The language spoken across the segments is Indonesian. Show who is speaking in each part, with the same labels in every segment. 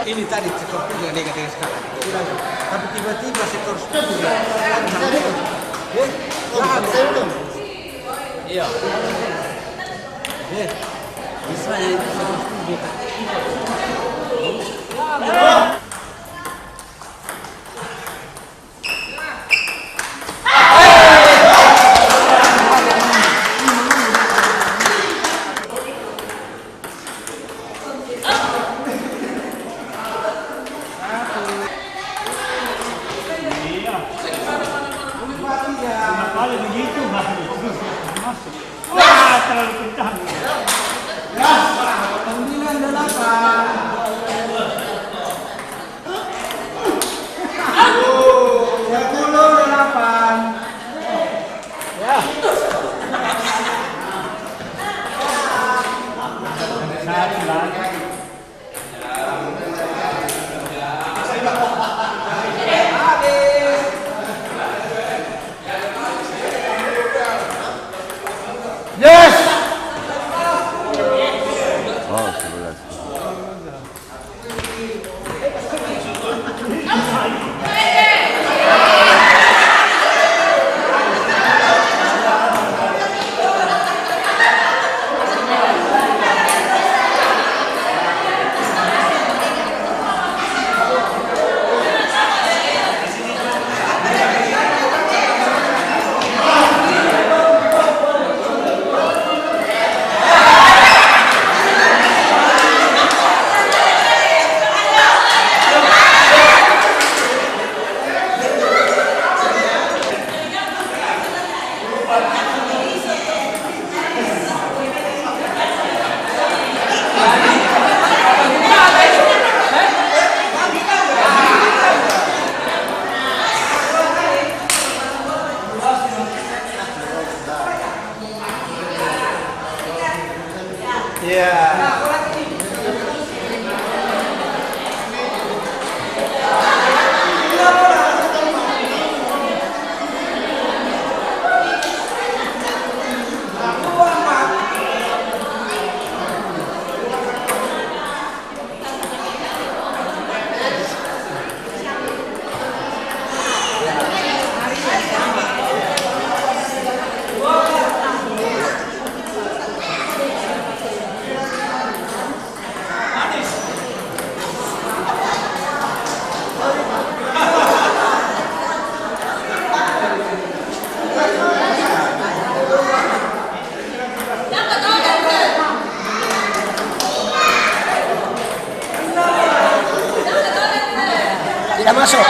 Speaker 1: Ini tadi sektor 3 dia katanya sekarang. Tapi tiba-tiba sektor 10 iya. Bisa ya itu sektor 10.
Speaker 2: Kalau begitu masuk. Wah, terlalu kencang. Ya, 9-8.
Speaker 3: Yes!
Speaker 4: Oh, 11.
Speaker 3: Tidak masuk.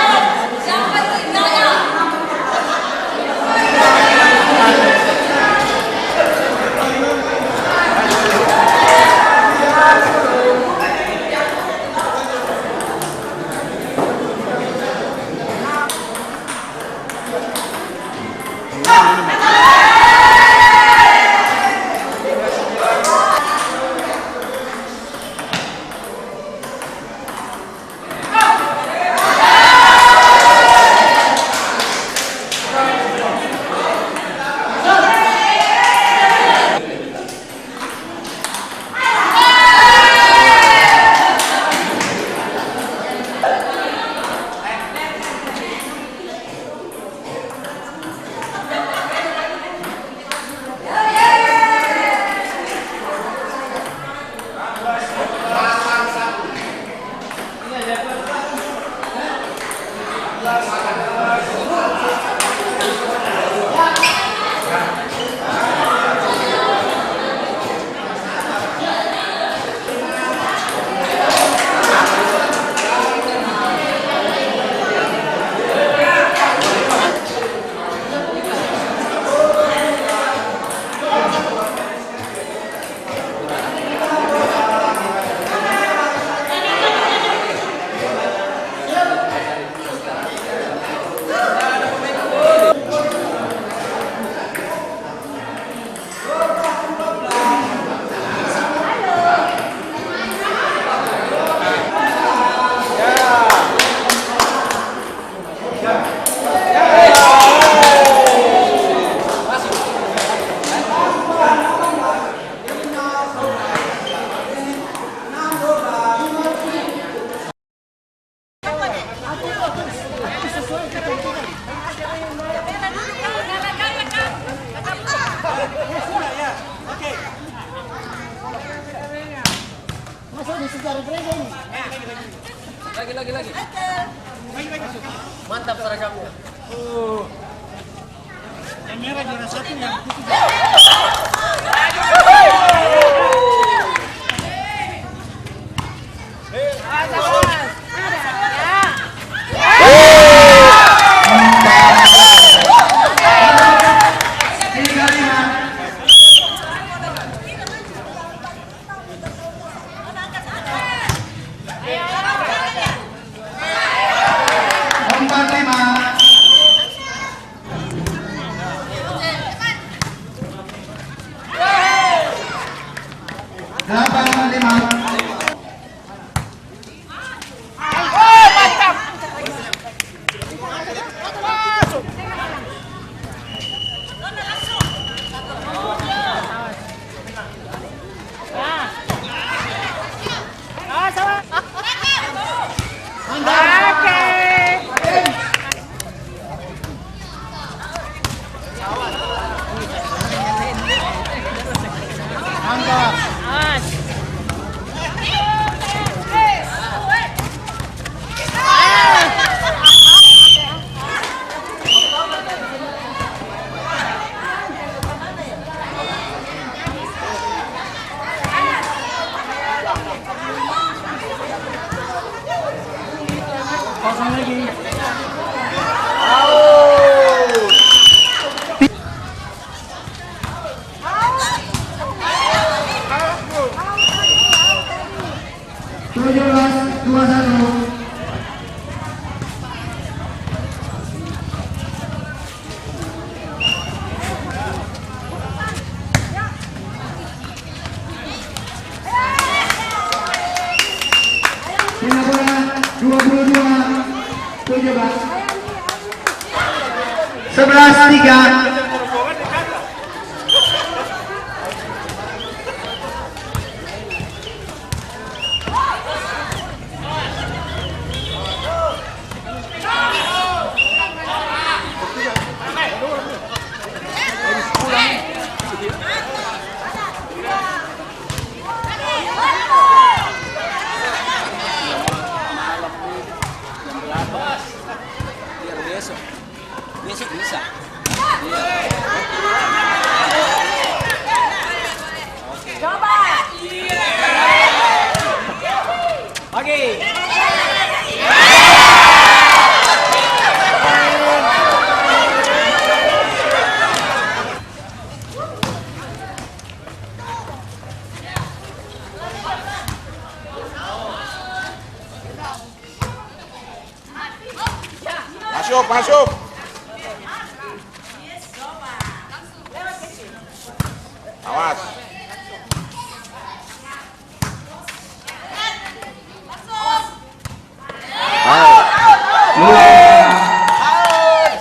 Speaker 4: Lagi. Mantap seragamnya.
Speaker 2: Yang merah juara 1, yang putih. Pasang lagi.
Speaker 3: Bola 22 17 11-3.
Speaker 4: Besok bisa.
Speaker 5: Coba.
Speaker 4: Oke.
Speaker 6: Masuk. Awas.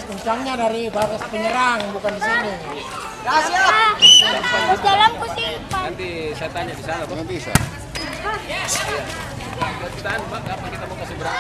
Speaker 3: Kencangnya dari baris penyerang, bukan di sini.
Speaker 5: Terus dalam kusipan.
Speaker 4: Nanti saya tanya di sana, Bang.
Speaker 6: Nggak bisa.
Speaker 4: Kita Bang, kapan kita mau kasih berapa?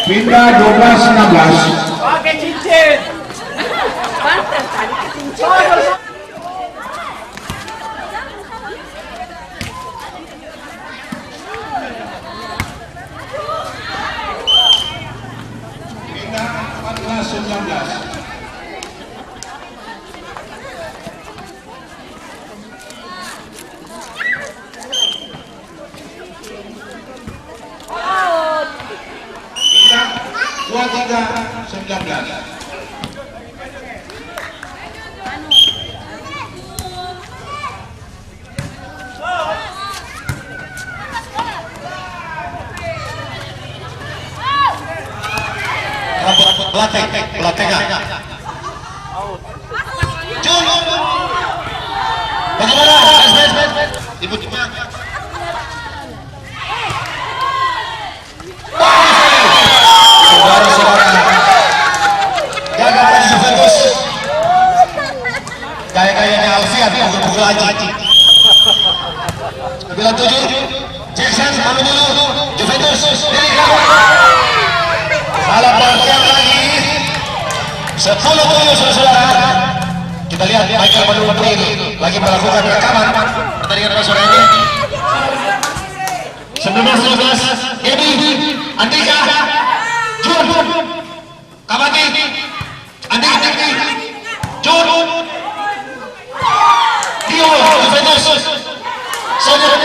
Speaker 6: Pindah 12-16.
Speaker 2: Pakai cincin.
Speaker 6: Pindah 14-19. Pindah 23-19. Belateng. Jun. Bagaimana? Ibu Cuma. Saudara-saudara, jaga posisi bagus. lihat pukul Aji. Bilang 7, Jackson menuju Juventus dari kawan. Salah perhatian lagi. 10 poin saudara. Kita lihat Michael Maduri lagi melakukan rekaman pertandingan pada sore ini. 19-12, Gaby, Andika, Jun, Kabati, Andika, Jun, Dio, Juventus, Sonia,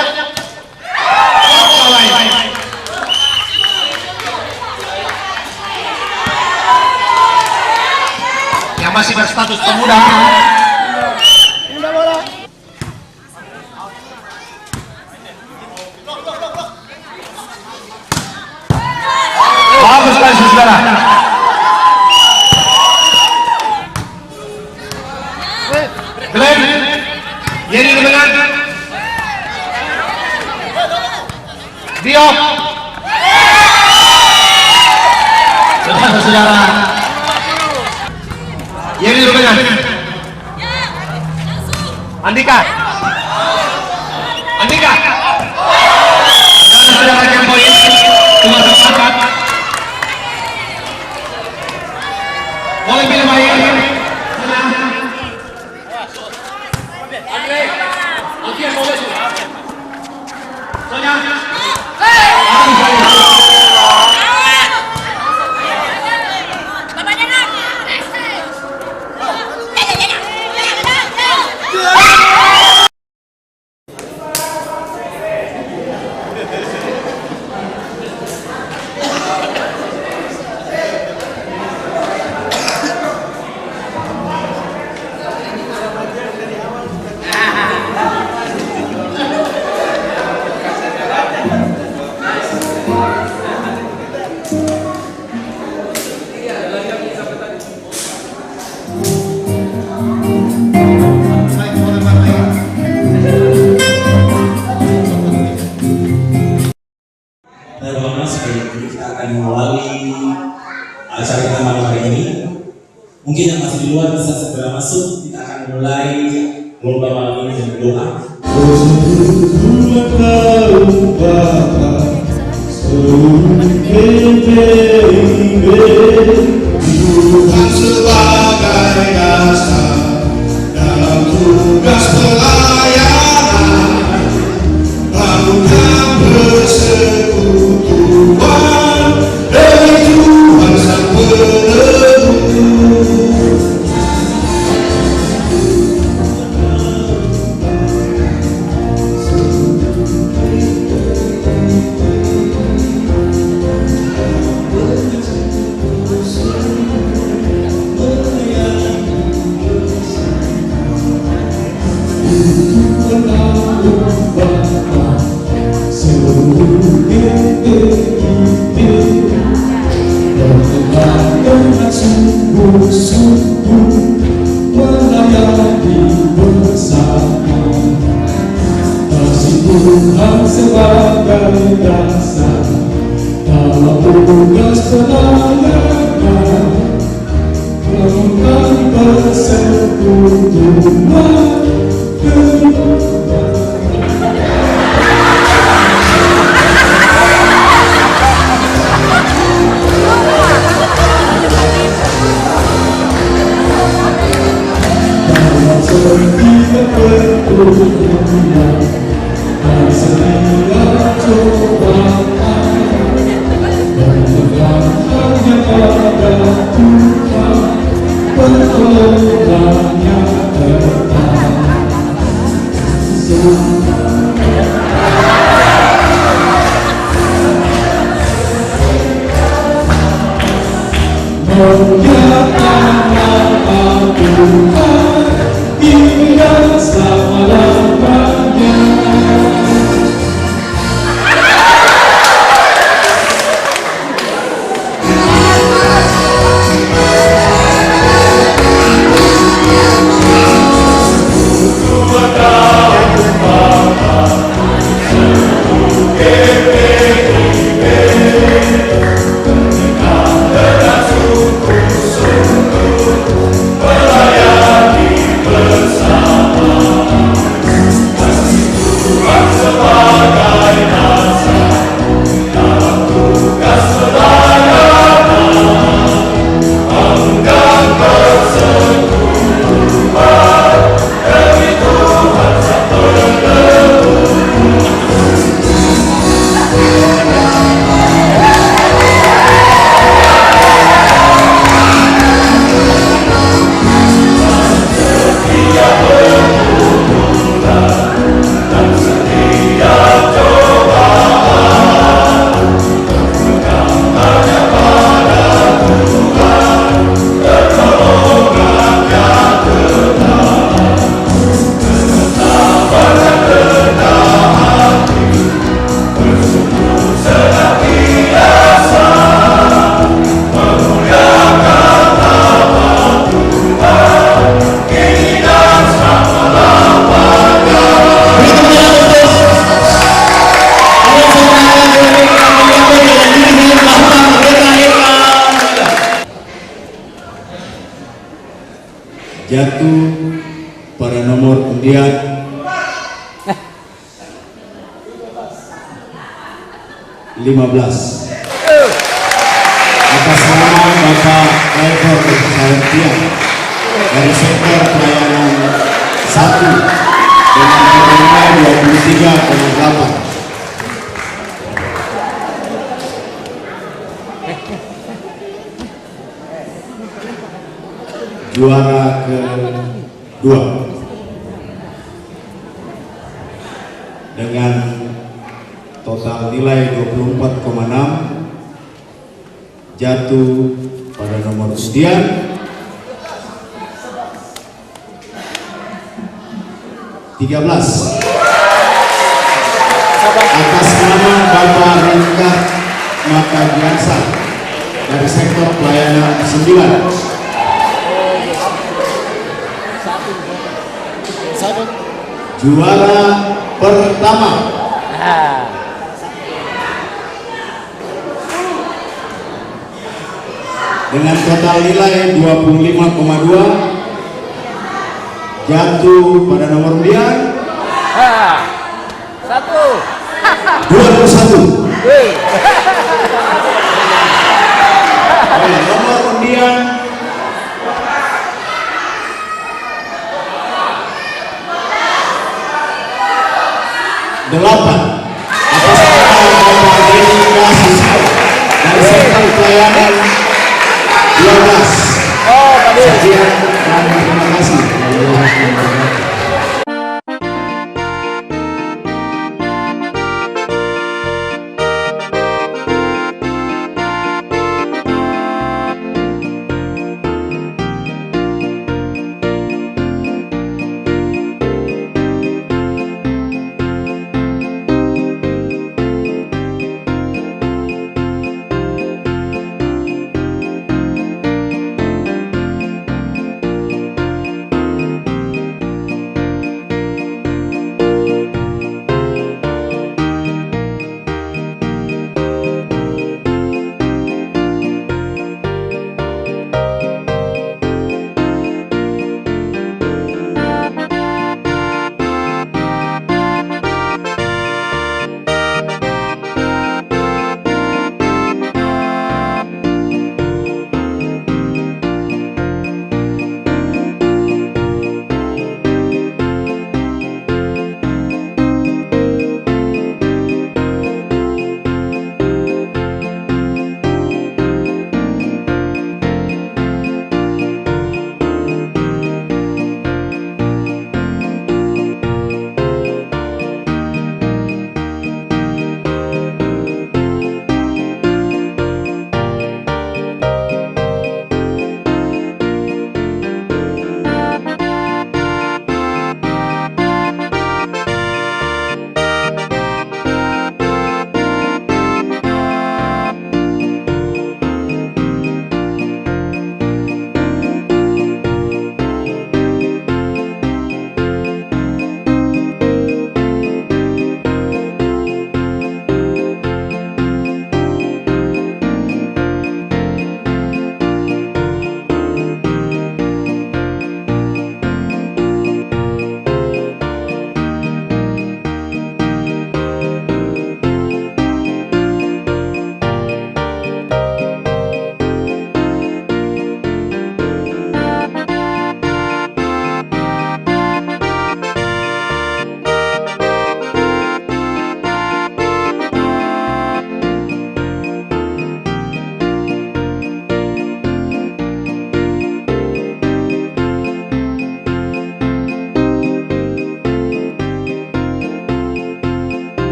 Speaker 6: yang masih berstatus pemuda. Bagus sekali saudara. Glenn, Yeri dengan Dio. Saudara-saudara, Yeri dengan Andika. Saudara yang poin cuma tersakat. Boleh pilih main.
Speaker 7: Kita akan melalui acara kita malam hari ini. Mungkin yang masih di luar bisa segera masuk. Kita akan mulai lomba malam ini dengan doa.
Speaker 6: Tuhan sebagai dasar dalam tugas pelayanan, bangunkan persekutuan dari Tuhan Sang Penebus.
Speaker 8: Tuhan sebagai dasar dalam tugas pelayanan, melakukan persekutuan dalam setiap pertemuan. Segala cobaan dan hanya pada Tuhan pertolongannya tetap. Muliakan nama Tuhan hingga selama-lamanya. jatuh pada nomor undian 15. Atas nama Bapak Driver Sayantia dari sektor pelayanan 1 dengan nilai 23,8. Juara kedua dengan total nilai 24,6 jatuh pada nomor undian 13. Atas nama Bapak Rinka Makabiasa dari sektor pelayanan 9. Juara pertama dengan total nilai 25,2 jatuh pada nomor undian 21. Nomor undian 8. Atas nama Bapak Denny Kasih dari sektor pelayanan